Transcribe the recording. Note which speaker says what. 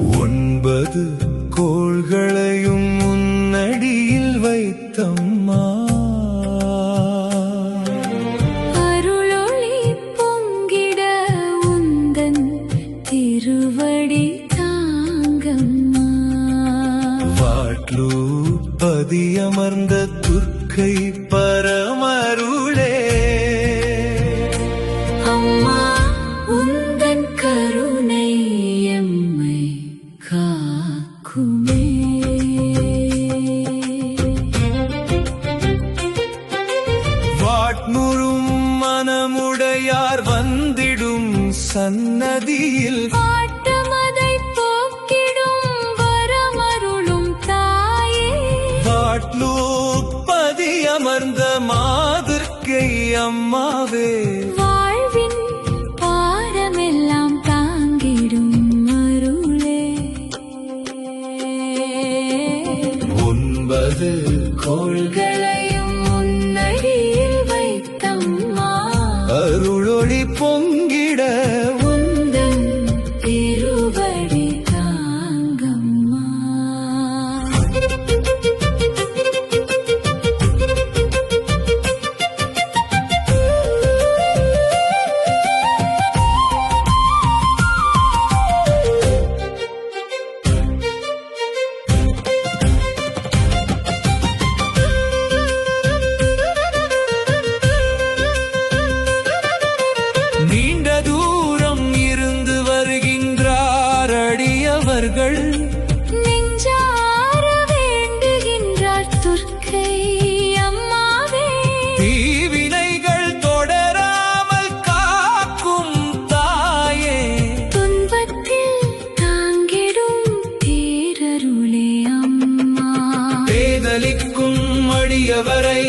Speaker 1: 9 கோள்களையும் முன்னடியில் வைத்தம்மா,
Speaker 2: அருளொளி பொங்கிட உந்தன் திருவடி தாங்கம்மா.
Speaker 1: வாட்லூ பதியமர்ந்த துர்க்கை பரமருளே,
Speaker 2: அம்மா உந்தன் கருணை எம்மை காக்குமே.
Speaker 1: வாட்முறும் மனமுடையார் வந்திடும் சன்னதியில்
Speaker 2: பாட்டமதை போக்கிடும் வரமருளும் தாயே.
Speaker 1: வாட்லூ பதியமர்ந்த மாதுர்க்கை அம்மாவே,
Speaker 2: வாழ்வின் பாரமெல்லாம் தாங்கிடும் அருளே.
Speaker 1: 9 கோள்களையும்
Speaker 2: முன்னடியில் வைத்தம்மா,
Speaker 1: அருளொளி பொங்கிட
Speaker 2: உந்தன் திருவடி தாங்கம்மா.
Speaker 1: நீண்ட தூரம் இருந்து வருகின்றார் அடியவர்கள்,
Speaker 2: நெஞ்சார வேண்டுகின்றார் துர்க்கை அம்மாவே.
Speaker 1: தீவினைகள் தொடராமல் காக்கும் தாயே,
Speaker 2: துன்பத்தில் தாங்கிடும் பேரருளே அம்மா.
Speaker 1: பேதலிக்கும் அடியவரை